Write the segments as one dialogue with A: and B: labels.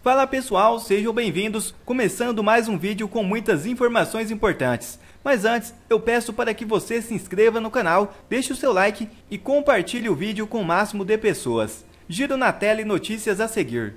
A: Fala pessoal, sejam bem-vindos, começando mais um vídeo com muitas informações importantes. Mas antes, eu peço para que você se inscreva no canal, deixe o seu like e compartilhe o vídeo com o máximo de pessoas. Giro na tela e notícias a seguir.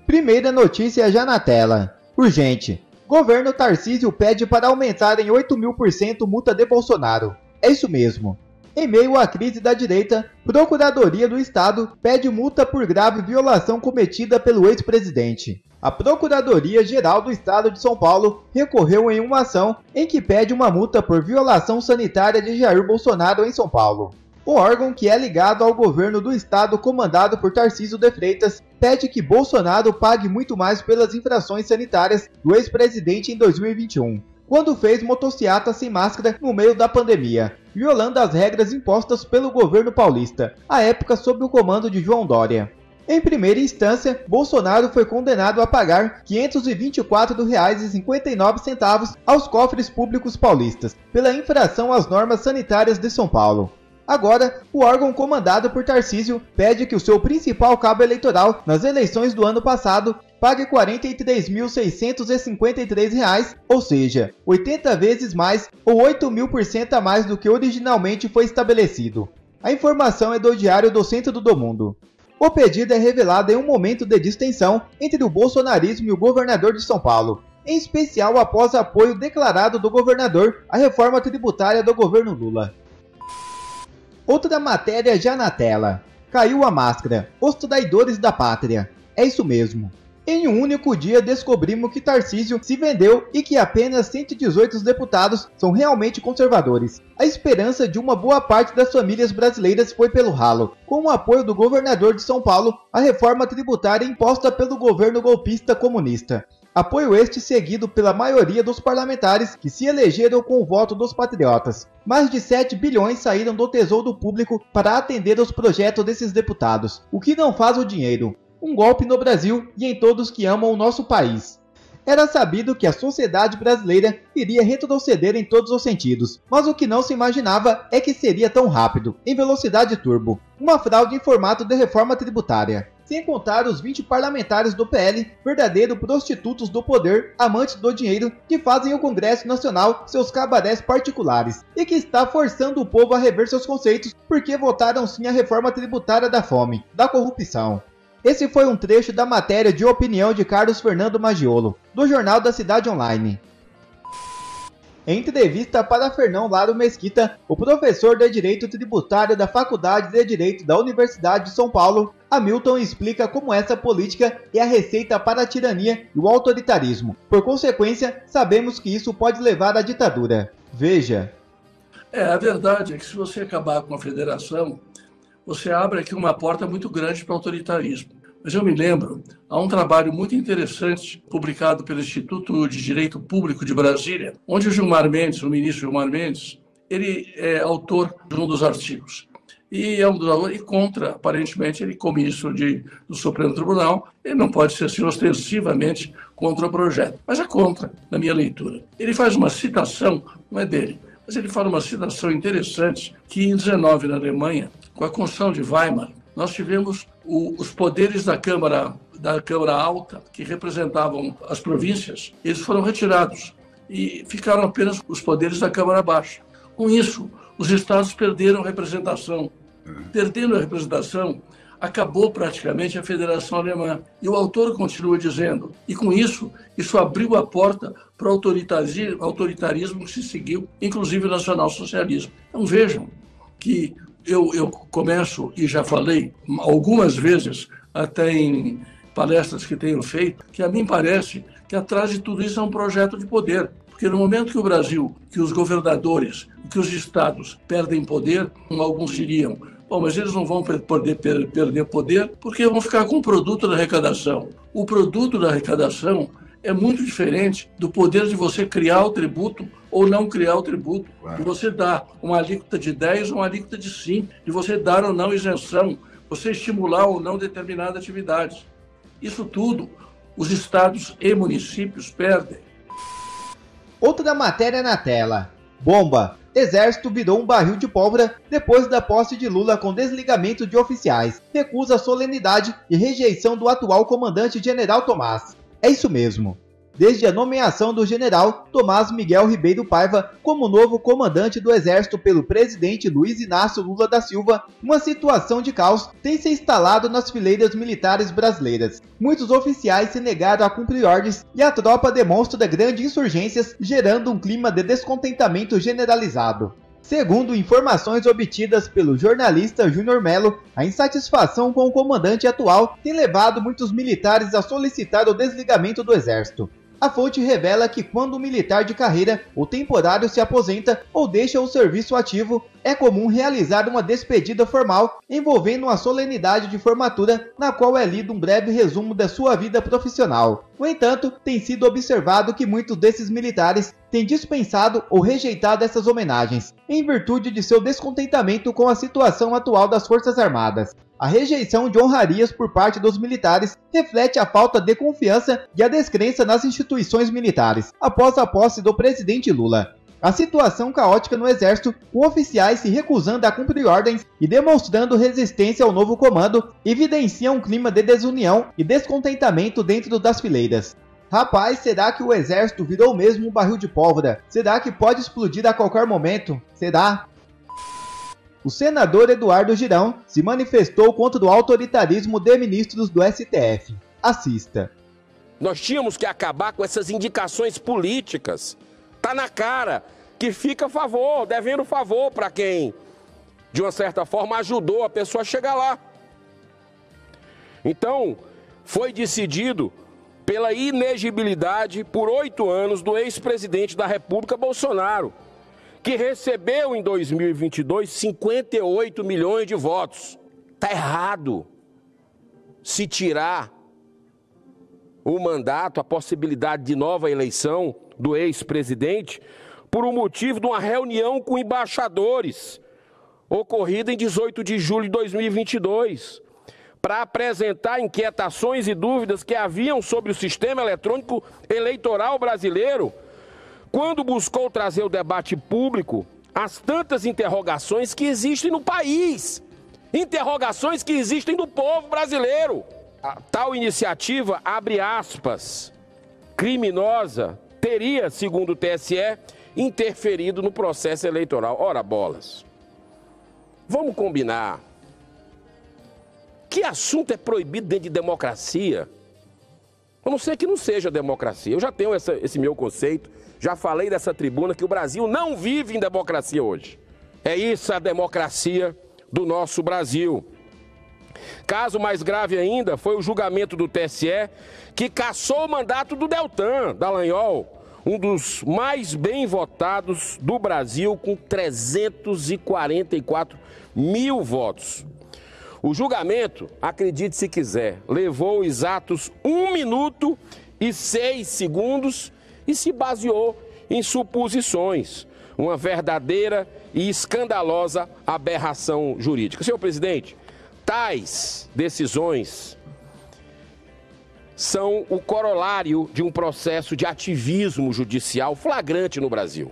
B: Primeira notícia já na tela. Urgente. Governo Tarcísio pede para aumentar em 8.000% multa de Bolsonaro. É isso mesmo. Em meio à crise da direita, Procuradoria do Estado pede multa por grave violação cometida pelo ex-presidente. A Procuradoria-Geral do Estado de São Paulo recorreu em uma ação em que pede uma multa por violação sanitária de Jair Bolsonaro em São Paulo. O órgão, que é ligado ao governo do estado comandado por Tarcísio de Freitas, pede que Bolsonaro pague muito mais pelas infrações sanitárias do ex-presidente em 2021, quando fez motociata sem máscara no meio da pandemia, violando as regras impostas pelo governo paulista, à época sob o comando de João Dória. Em primeira instância, Bolsonaro foi condenado a pagar R$ 524,59 aos cofres públicos paulistas, pela infração às normas sanitárias de São Paulo. Agora, o órgão comandado por Tarcísio pede que o seu principal cabo eleitoral nas eleições do ano passado pague R$ 43.653, ou seja, 80 vezes mais ou 8.000% a mais do que originalmente foi estabelecido. A informação é do Diário do Centro do Mundo. O pedido é revelado em um momento de distensão entre o bolsonarismo e o governador de São Paulo, em especial após apoio declarado do governador à reforma tributária do governo Lula. Outra matéria já na tela. Caiu a máscara. Os traidores da pátria. É isso mesmo. Em um único dia descobrimos que Tarcísio se vendeu e que apenas 118 deputados são realmente conservadores. A esperança de uma boa parte das famílias brasileiras foi pelo ralo, com o apoio do governador de São Paulo à reforma tributária imposta pelo governo golpista comunista. Apoio este seguido pela maioria dos parlamentares que se elegeram com o voto dos patriotas. Mais de 7 bilhões saíram do tesouro público para atender aos projetos desses deputados, o que não faz o dinheiro. Um golpe no Brasil e em todos que amam o nosso país. Era sabido que a sociedade brasileira iria retroceder em todos os sentidos, mas o que não se imaginava é que seria tão rápido, em velocidade turbo, uma fraude em formato de reforma tributária. Sem contar os 20 parlamentares do PL, verdadeiros prostitutos do poder, amantes do dinheiro, que fazem o Congresso Nacional seus cabarés particulares, e que está forçando o povo a rever seus conceitos porque votaram sim a reforma tributária da fome, da corrupção. Esse foi um trecho da matéria de opinião de Carlos Fernando Maggiolo, do Jornal da Cidade Online. Em entrevista para Fernão Laro Mesquita, o professor de Direito Tributário da Faculdade de Direito da Universidade de São Paulo, Hamilton explica como essa política é a receita para a tirania e o autoritarismo. Por consequência, sabemos que isso pode levar à ditadura. Veja.
C: A verdade é que se você acabar com a federação, você abre aqui uma porta muito grande para o autoritarismo. Mas eu me lembro, há um trabalho muito interessante publicado pelo Instituto de Direito Público de Brasília, onde o Gilmar Mendes, o ministro Gilmar Mendes, ele é autor de um dos artigos. E é um dos autores, e contra, aparentemente, ele como ministro do Supremo Tribunal, ele não pode ser assim ostensivamente contra o projeto, mas é contra, na minha leitura. Ele faz uma citação, não é dele, mas ele fala uma citação interessante, que em 19, na Alemanha, com a Constituição de Weimar, nós tivemos os poderes da Câmara Alta, que representavam as províncias, eles foram retirados e ficaram apenas os poderes da Câmara Baixa. Com isso, os estados perderam representação. Perdendo a representação, acabou praticamente a Federação Alemã. E o autor continua dizendo, e com isso abriu a porta para o autoritarismo que se seguiu, inclusive o nacionalsocialismo. Então vejam que eu começo, e já falei algumas vezes, até em palestras que tenho feito, que a mim parece que atrás de tudo isso é um projeto de poder. Porque no momento que o Brasil, que os governadores, que os estados perdem poder, alguns diriam, bom, mas eles não vão poder perder poder porque vão ficar com o produto da arrecadação. O produto da arrecadação é muito diferente do poder de você criar o tributo ou não criar o tributo, de você dar uma alíquota de 10 ou uma alíquota de 5, de você dar ou não isenção, você estimular ou não determinada atividade. Isso tudo, os estados e municípios perdem.
B: Outra matéria na tela. Bomba. Exército virou um barril de pólvora depois da posse de Lula com desligamento de oficiais. Recusa solenidade e rejeição do atual comandante-general Tomás. É isso mesmo. Desde a nomeação do general Tomás Miguel Ribeiro Paiva como novo comandante do Exército pelo presidente Luiz Inácio Lula da Silva, uma situação de caos tem se instalado nas fileiras militares brasileiras. Muitos oficiais se negaram a cumprir ordens e a tropa demonstra grandes insurgências, gerando um clima de descontentamento generalizado. Segundo informações obtidas pelo jornalista Júnior Melo, a insatisfação com o comandante atual tem levado muitos militares a solicitar o desligamento do Exército. A fonte revela que quando um militar de carreira ou temporário se aposenta ou deixa o serviço ativo, é comum realizar uma despedida formal envolvendo uma solenidade de formatura na qual é lido um breve resumo da sua vida profissional. No entanto, tem sido observado que muitos desses militares têm dispensado ou rejeitado essas homenagens, em virtude de seu descontentamento com a situação atual das Forças Armadas. A rejeição de honrarias por parte dos militares reflete a falta de confiança e a descrença nas instituições militares, após a posse do presidente Lula. A situação caótica no Exército, com oficiais se recusando a cumprir ordens e demonstrando resistência ao novo comando, evidencia um clima de desunião e descontentamento dentro das fileiras. Rapaz, será que o Exército virou mesmo um barril de pólvora? Será que pode explodir a qualquer momento? Será? O senador Eduardo Girão se manifestou contra o autoritarismo de ministros do STF. Assista.
D: Nós tínhamos que acabar com essas indicações políticas. Tá na cara que fica favor, devendo favor para quem, de uma certa forma, ajudou a pessoa a chegar lá. Então, foi decidido pela inegibilidade por 8 anos do ex-presidente da República, Bolsonaro, que recebeu em 2022 58 milhões de votos. Está errado se tirar o mandato, a possibilidade de nova eleição do ex-presidente por um motivo de uma reunião com embaixadores ocorrida em 18 de julho de 2022 para apresentar inquietações e dúvidas que haviam sobre o sistema eletrônico eleitoral brasileiro, quando buscou trazer o debate público as tantas interrogações que existem no país, interrogações que existem do povo brasileiro. A tal iniciativa, abre aspas, criminosa, teria, segundo o TSE, interferido no processo eleitoral. Ora, bolas, vamos combinar. Que assunto é proibido dentro de democracia? A não ser que não seja democracia. Eu já tenho esse meu conceito, já falei dessa tribuna que o Brasil não vive em democracia hoje. É isso a democracia do nosso Brasil. Caso mais grave ainda foi o julgamento do TSE que cassou o mandato do Deltan Dallagnol, um dos mais bem votados do Brasil, com 344 mil votos. O julgamento, acredite se quiser, levou exatos 1 minuto e 6 segundos e se baseou em suposições, uma verdadeira e escandalosa aberração jurídica. Senhor presidente, tais decisões são o corolário de um processo de ativismo judicial flagrante no Brasil,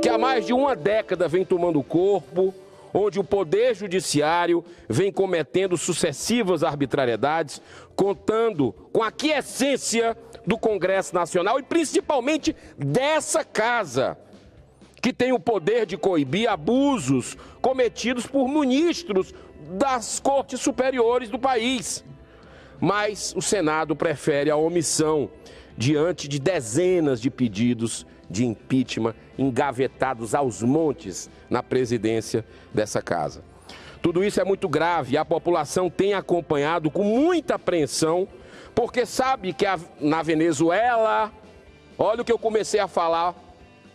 D: que há mais de uma década vem tomando corpo, onde o Poder Judiciário vem cometendo sucessivas arbitrariedades, contando com a aquiescência do Congresso Nacional e principalmente dessa casa, que tem o poder de coibir abusos cometidos por ministros das Cortes Superiores do país. Mas o Senado prefere a omissão diante de dezenas de pedidos de impeachment engavetados aos montes na presidência dessa casa. Tudo isso é muito grave e a população tem acompanhado com muita apreensão, porque sabe que na Venezuela, olha o que eu comecei a falar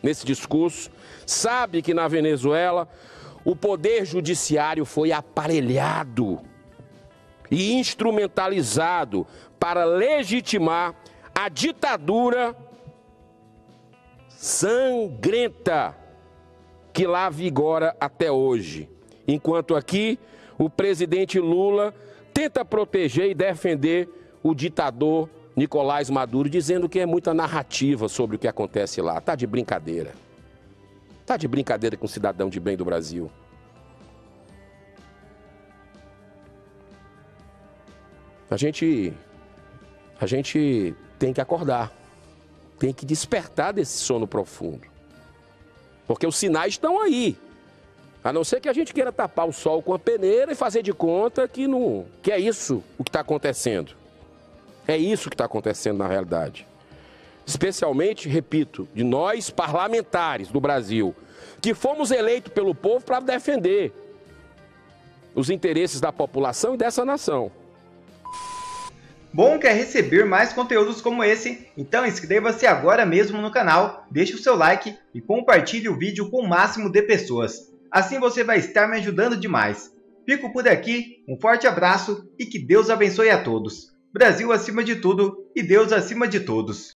D: nesse discurso, sabe que na Venezuela o poder judiciário foi aparelhado e instrumentalizado para legitimar a ditadura sangrenta que lá vigora até hoje. Enquanto aqui, o presidente Lula tenta proteger e defender o ditador Nicolás Maduro dizendo que é muita narrativa sobre o que acontece lá. Tá de brincadeira. Tá de brincadeira com o cidadão de bem do Brasil. A gente tem que acordar. Tem que despertar desse sono profundo. Porque os sinais estão aí. A não ser que a gente queira tapar o sol com a peneira e fazer de conta que é isso o que está acontecendo. É isso que está acontecendo na realidade. Especialmente, repito, de nós parlamentares do Brasil, que fomos eleitos pelo povo para defender os interesses da população e dessa nação.
B: Bom, quer receber mais conteúdos como esse? Então inscreva-se agora mesmo no canal, deixe o seu like e compartilhe o vídeo com o máximo de pessoas. Assim você vai estar me ajudando demais. Fico por aqui, um forte abraço e que Deus abençoe a todos. Brasil acima de tudo e Deus acima de todos.